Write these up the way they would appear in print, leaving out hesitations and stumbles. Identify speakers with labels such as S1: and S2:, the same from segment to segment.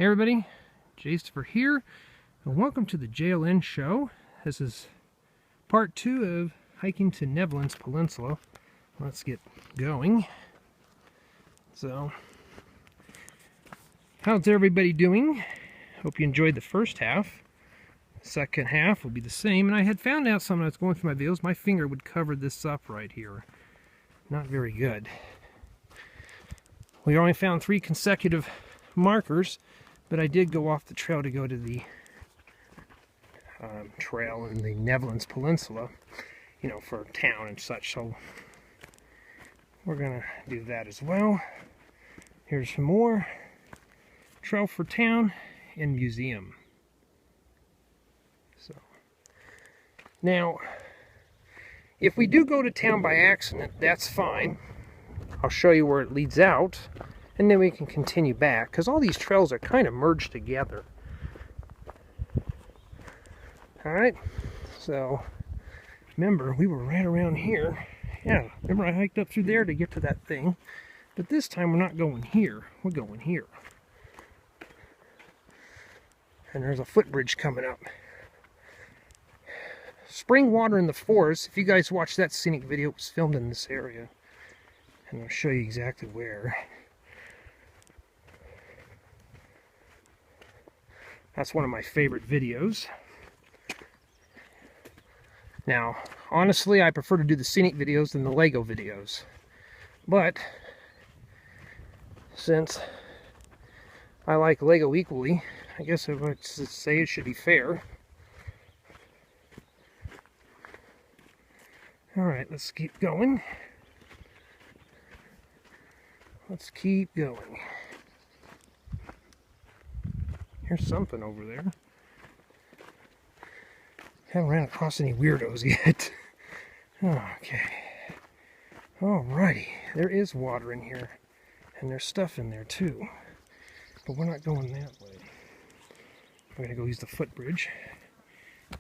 S1: Hey everybody, Jace here, and welcome to the JLN show. This is part 2 of hiking to Nevin's Peninsula. Let's get going. So, how's everybody doing? Hope you enjoyed the first half. The second half will be the same, and I had found out something. I was going through my videos, my finger would cover this up right here. Not very good. We only found 3 consecutive markers, but I did go off the trail to go to the trail in the Nevin's Peninsula, you know, for town and such. So we're gonna do that as well. Here's some more trail for town and museum. So now, if we do go to town by accident, that's fine. I'll show you where it leads out, and then we can continue back, because all these trails are kind of merged together. Alright, so remember, we were right around here. Yeah, remember I hiked up through there to get to that thing, but this time we're not going here, we're going here. And there's a footbridge coming up. Spring water in the forest. If you guys watched that Scenic video, it was filmed in this area. And I'll show you exactly where. That's one of my favorite videos. Now, honestly, I prefer to do the Scenic videos than the Lego videos. But, since I like Lego equally, I guess I would say it should be fair. Alright, let's keep going. Let's keep going. Here's something over there. Haven't ran across any weirdos yet. Okay. Alrighty. There is water in here. And there's stuff in there too. But we're not going that way. We're going to go use the footbridge.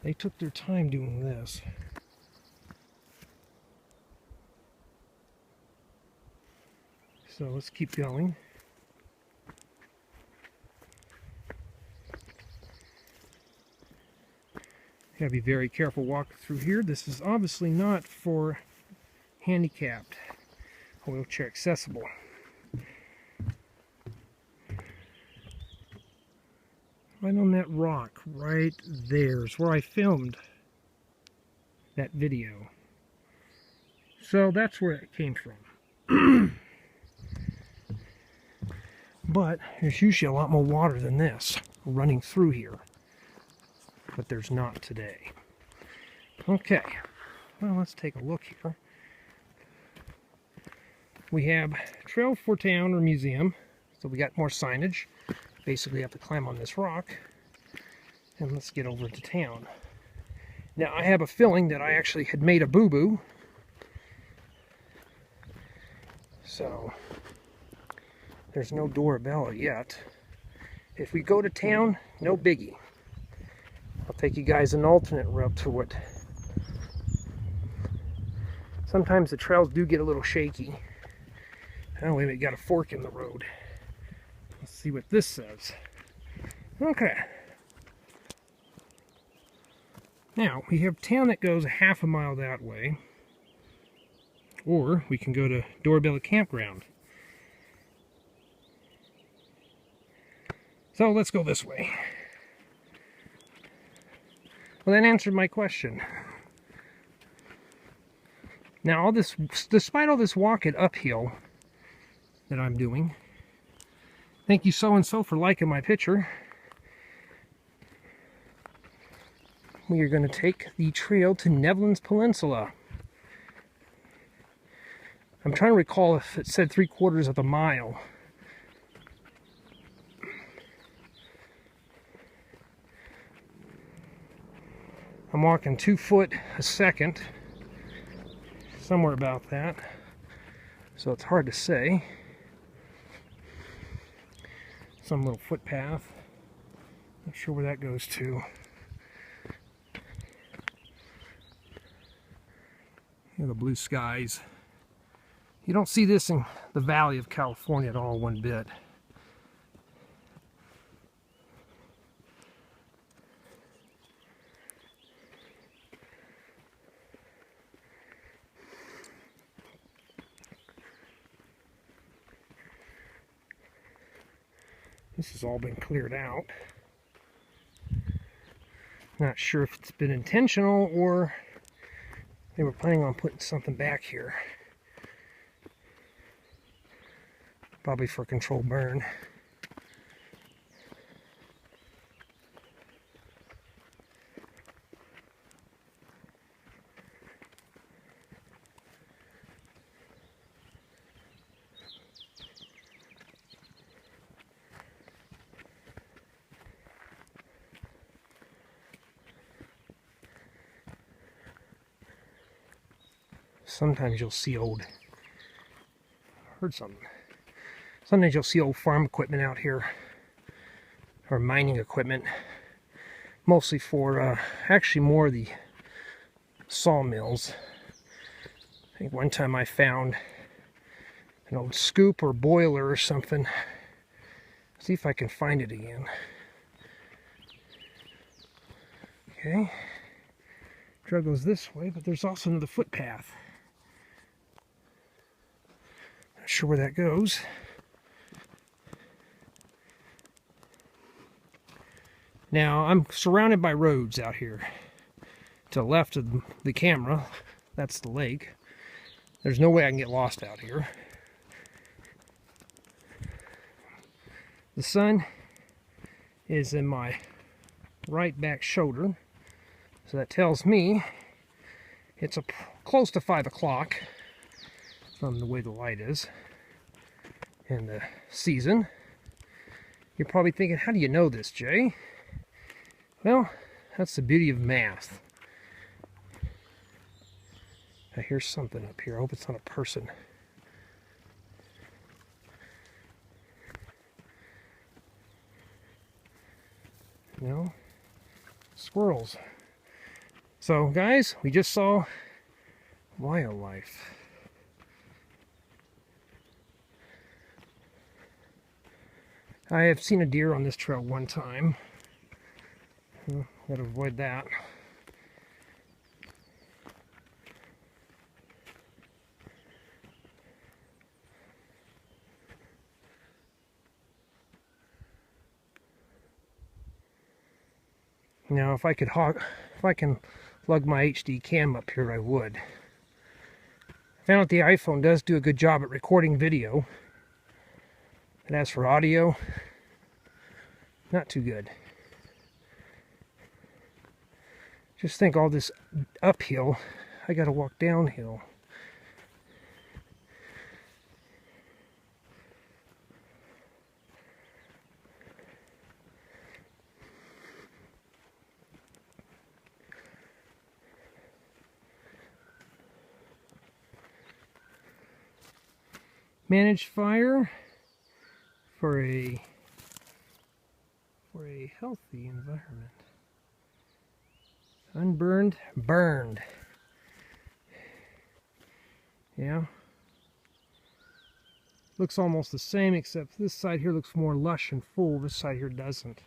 S1: They took their time doing this. So let's keep going. Gotta be very careful walking through here. This is obviously not for handicapped, wheelchair accessible. Right on that rock, right there is where I filmed that video. So that's where it came from. But there's usually a lot more water than this running through here. But there's not today. Okay, well, let's take a look here. We have trail for town or museum. So we got more signage. Basically, you have to climb on this rock. And let's get over to town. Now, I have a feeling that I actually had made a boo-boo. So there's no Dorebella yet. If we go to town, no biggie. I'll take you guys an alternate route to it. Sometimes the trails do get a little shaky. Oh, wait, we got a fork in the road. Let's see what this says. Okay. Now, we have town that goes half a mile that way. Or we can go to Dorebella Campground. So let's go this way. Well, that answered my question. Now, all this, despite all this walking uphill that I'm doing, thank you so-and-so for liking my picture. We are going to take the trail to Nevin's Peninsula. I'm trying to recall if it said 3/4 of a mile. I'm walking 2 foot a second, somewhere about that, so it's hard to say. Some little footpath, not sure where that goes to. Here are the blue skies. You don't see this in the Valley of California at all, one bit. This has all been cleared out. Not sure if it's been intentional or they were planning on putting something back here. Probably for controlled burn. Sometimes you'll see old, heard something. Sometimes you'll see old farm equipment out here, or mining equipment, mostly for, actually more of the sawmills. I think one time I found an old scoop or boiler or something. See if I can find it again. Okay, trail goes this way, but there's also another footpath. Not sure where that goes. Now, I'm surrounded by roads out here. To the left of the camera, that's the lake. There's no way I can get lost out here. The sun is in my right back shoulder, so that tells me it's close to 5 o'clock from the way the light is and the season. You're probably thinking, how do you know this, Jay? Well, that's the beauty of math. I hear something up here. I hope it's not a person. No? Squirrels. So, guys, we just saw wildlife. I have seen a deer on this trail one time. Gotta avoid that. Now, if I can lug my HD cam up here, I would. I found out the iPhone does do a good job at recording video. And as for audio, not too good. Just think all this uphill, I gotta walk downhill. Manage fire for a healthy environment. Unburned, burned. Yeah. Looks almost the same, except this side here looks more lush and full. This side here doesn't.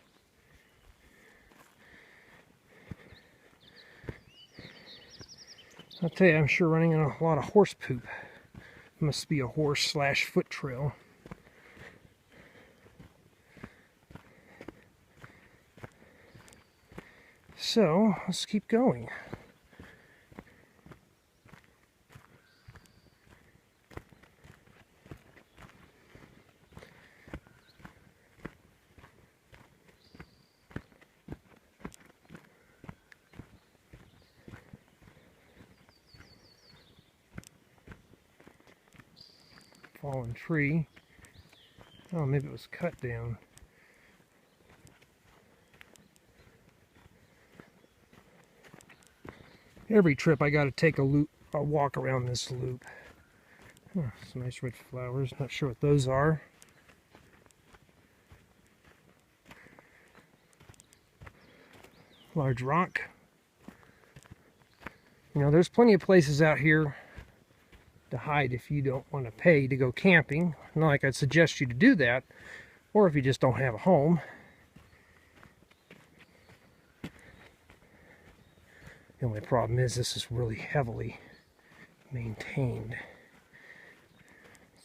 S1: I'll tell you, I'm sure running in a lot of horse poop. Must be a horse/foot trail. So, let's keep going. Fallen tree. Oh, maybe it was cut down. Every trip I got to take a walk around this loop. Oh, some nice red flowers. Not sure what those are. Large rock. You know, there's plenty of places out here to hide if you don't want to pay to go camping. Not like I'd suggest you to do that, or if you just don't have a home. The only problem is this is really heavily maintained.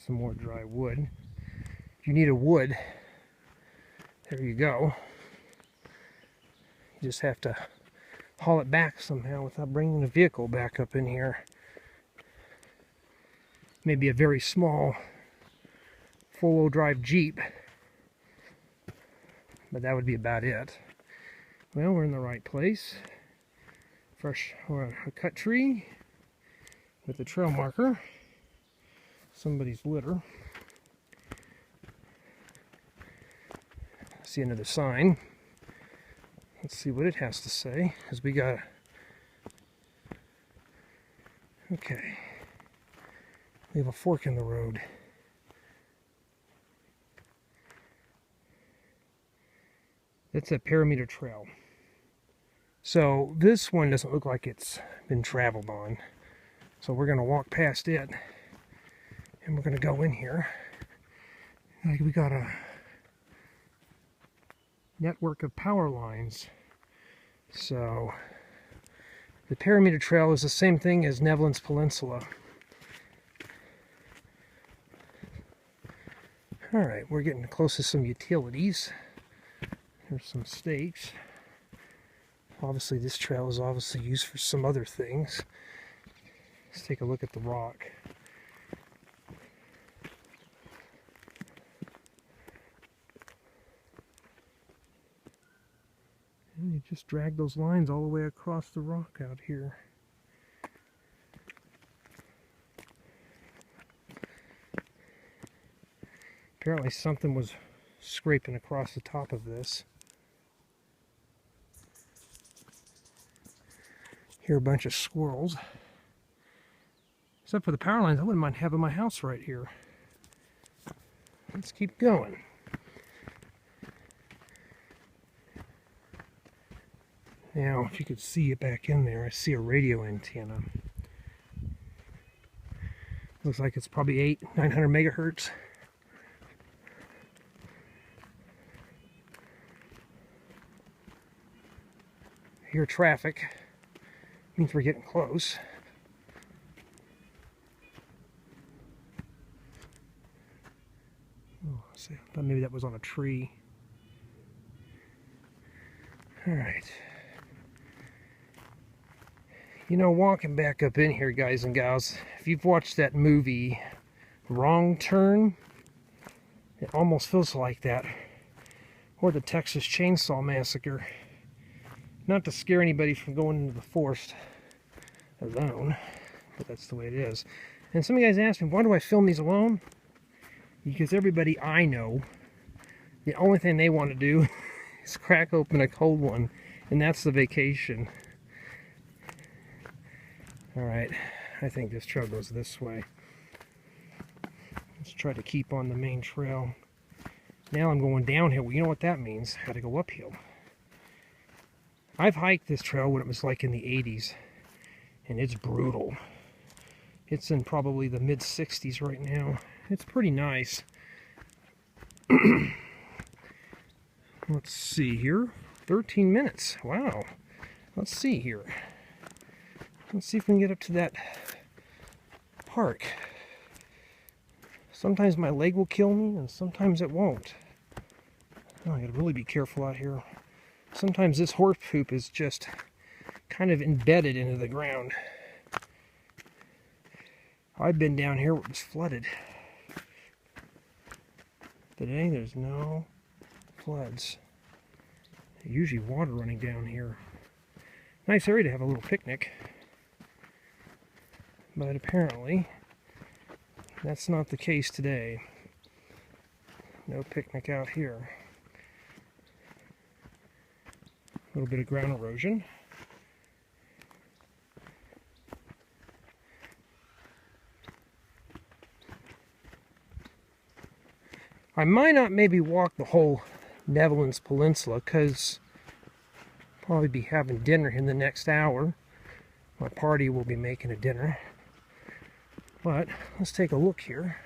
S1: Some more dry wood. If you need a wood, There you go. You just have to haul it back somehow without bringing the vehicle back up in here. Maybe a very small four-wheel drive Jeep, but that would be about it. Well, we're in the right place. Fresh or a cut tree with a trail marker. Somebody's litter. See another sign. Let's see what it has to say, because we got... Okay. We have a fork in the road. It's a parameter trail. So this one doesn't look like it's been traveled on. So we're going to walk past it. And we're going to go in here. Like we got a network of power lines. So the parameter trail is the same thing as Nevin's Peninsula. Alright, we're getting close to some utilities. There's some stakes. Obviously this trail is obviously used for some other things. Let's take a look at the rock. And you just drag those lines all the way across the rock out here. Apparently something was scraping across the top of this. Hear a bunch of squirrels. Except for the power lines, I wouldn't mind having my house right here. Let's keep going. Now, if you could see it back in there, I see a radio antenna. Looks like it's probably 900 megahertz. I hear traffic. Means we're getting close. Oh, see, I thought maybe that was on a tree. All right. You know, walking back up in here, guys and gals, if you've watched that movie, Wrong Turn, it almost feels like that. Or the Texas Chainsaw Massacre. Not to scare anybody from going into the forest alone, but that's the way it is. And some of you guys asked me, why do I film these alone? Because everybody I know, the only thing they want to do is crack open a cold one, and that's the vacation. Alright, I think this trail goes this way. Let's try to keep on the main trail. Now I'm going downhill. Well, you know what that means. I gotta go uphill. I've hiked this trail when it was like in the 80s, and it's brutal. It's in probably the mid-60s right now. It's pretty nice. Let's see here. 13 minutes. Wow. Let's see here. Let's see if we can get up to that park. Sometimes my leg will kill me, and sometimes it won't. Oh, I gotta really be careful out here. Sometimes this horse poop is just kind of embedded into the ground. I've been down here where it was flooded. Today there's no floods. There's usually water running down here. Nice area to have a little picnic. But apparently that's not the case today. No picnic out here. A little bit of ground erosion. I might not maybe walk the whole Nevin's Peninsula, because I'll probably be having dinner in the next hour. My party will be making a dinner. But let's take a look here.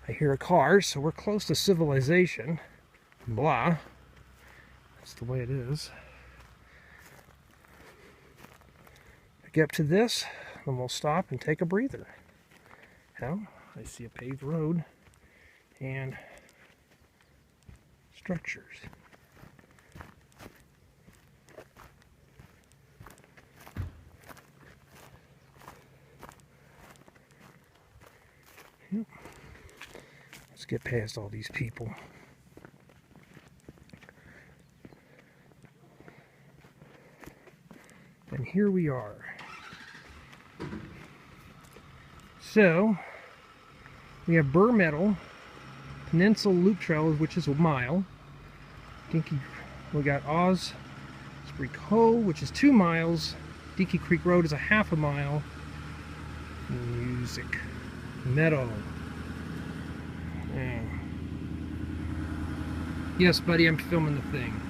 S1: I hear a car, so we're close to civilization. Blah. That's the way it is. Get up to this, then we'll stop and take a breather. Now, I see a paved road, and structures. Yep. Let's get past all these people. And here we are. So, we have Burr Meadow, Peninsula Loop Trail, which is a mile. We got Osprey Cove, which is 2 miles. Dinky Creek Road is a half a mile. Music Meadow. Yeah. Yes, buddy, I'm filming the thing.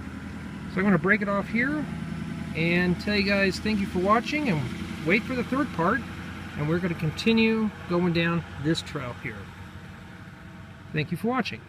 S1: So I'm going to break it off here and tell you guys thank you for watching, and wait for the third part, and we're going to continue going down this trail here. Thank you for watching.